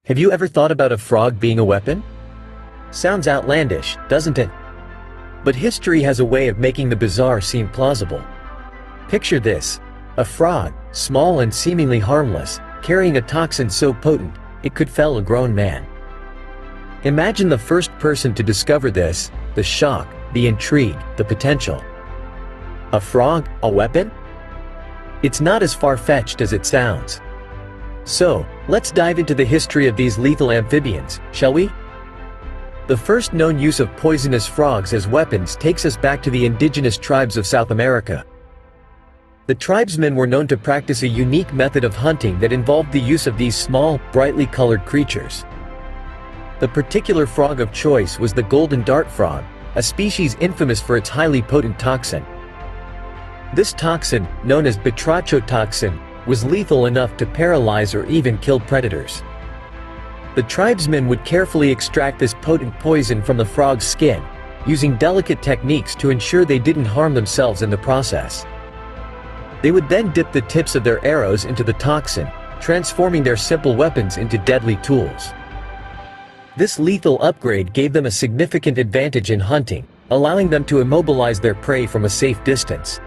Have you ever thought about a frog being a weapon? Sounds outlandish, doesn't it? But history has a way of making the bizarre seem plausible. Picture this: a frog, small and seemingly harmless, carrying a toxin so potent, it could fell a grown man. Imagine the first person to discover this, the shock, the intrigue, the potential. A frog, a weapon? It's not as far-fetched as it sounds. So, let's dive into the history of these lethal amphibians, shall we? The first known use of poisonous frogs as weapons takes us back to the indigenous tribes of South America. The tribesmen were known to practice a unique method of hunting that involved the use of these small, brightly colored creatures. The particular frog of choice was the golden dart frog, a species infamous for its highly potent toxin. This toxin, known as batrachotoxin, was lethal enough to paralyze or even kill predators. The tribesmen would carefully extract this potent poison from the frog's skin, using delicate techniques to ensure they didn't harm themselves in the process. They would then dip the tips of their arrows into the toxin, transforming their simple weapons into deadly tools. This lethal upgrade gave them a significant advantage in hunting, allowing them to immobilize their prey from a safe distance.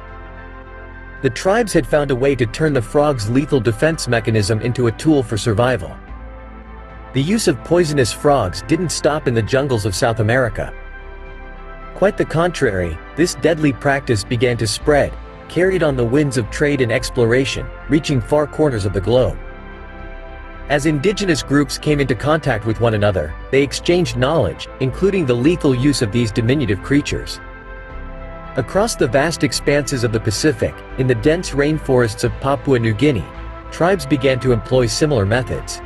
The tribes had found a way to turn the frog's lethal defense mechanism into a tool for survival. The use of poisonous frogs didn't stop in the jungles of South America. Quite the contrary, this deadly practice began to spread, carried on the winds of trade and exploration, reaching far corners of the globe. As indigenous groups came into contact with one another, they exchanged knowledge, including the lethal use of these diminutive creatures. Across the vast expanses of the Pacific, in the dense rainforests of Papua New Guinea, tribes began to employ similar methods.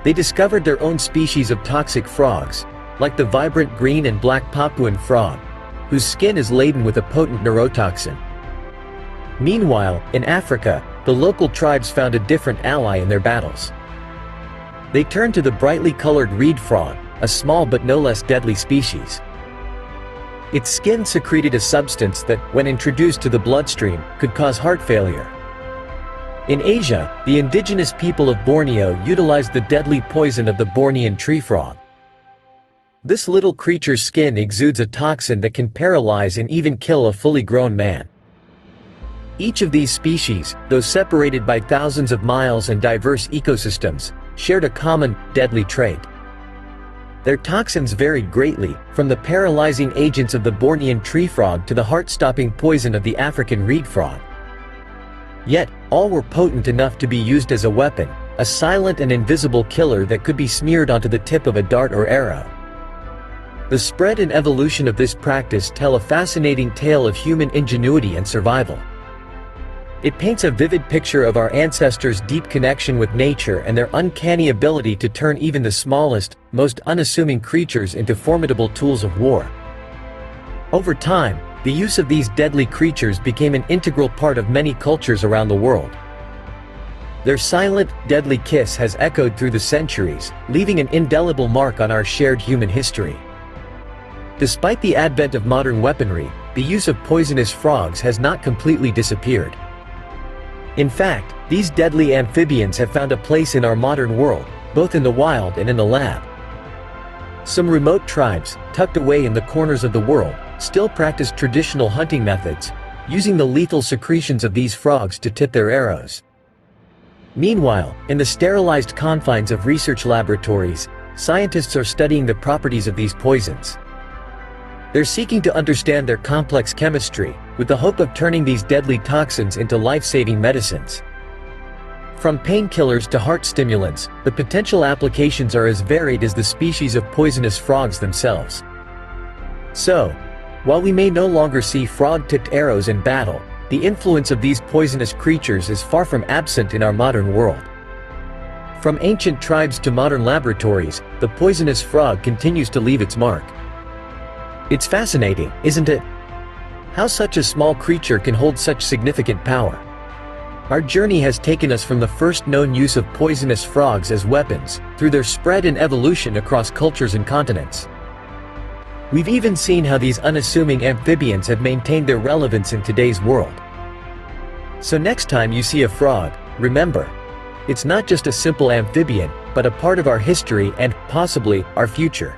They discovered their own species of toxic frogs, like the vibrant green and black Papuan frog, whose skin is laden with a potent neurotoxin. Meanwhile, in Africa, the local tribes found a different ally in their battles. They turned to the brightly colored reed frog, a small but no less deadly species. Its skin secreted a substance that, when introduced to the bloodstream, could cause heart failure. In Asia, the indigenous people of Borneo utilized the deadly poison of the Bornean tree frog. This little creature's skin exudes a toxin that can paralyze and even kill a fully grown man. Each of these species, though separated by thousands of miles and diverse ecosystems, shared a common, deadly trait. Their toxins varied greatly, from the paralyzing agents of the Bornean tree frog to the heart-stopping poison of the African reed frog. Yet, all were potent enough to be used as a weapon, a silent and invisible killer that could be smeared onto the tip of a dart or arrow. The spread and evolution of this practice tell a fascinating tale of human ingenuity and survival. It paints a vivid picture of our ancestors' deep connection with nature and their uncanny ability to turn even the smallest, most unassuming creatures into formidable tools of war. Over time, the use of these deadly creatures became an integral part of many cultures around the world. Their silent, deadly kiss has echoed through the centuries, leaving an indelible mark on our shared human history. Despite the advent of modern weaponry, the use of poisonous frogs has not completely disappeared. In fact, these deadly amphibians have found a place in our modern world, both in the wild and in the lab. Some remote tribes, tucked away in the corners of the world, still practice traditional hunting methods, using the lethal secretions of these frogs to tip their arrows. Meanwhile, in the sterilized confines of research laboratories, scientists are studying the properties of these poisons. They're seeking to understand their complex chemistry, with the hope of turning these deadly toxins into life-saving medicines. From painkillers to heart stimulants, the potential applications are as varied as the species of poisonous frogs themselves. So, while we may no longer see frog-tipped arrows in battle, the influence of these poisonous creatures is far from absent in our modern world. From ancient tribes to modern laboratories, the poisonous frog continues to leave its mark. It's fascinating, isn't it? How such a small creature can hold such significant power. Our journey has taken us from the first known use of poisonous frogs as weapons, through their spread and evolution across cultures and continents. We've even seen how these unassuming amphibians have maintained their relevance in today's world. So next time you see a frog, remember, it's not just a simple amphibian, but a part of our history and, possibly, our future.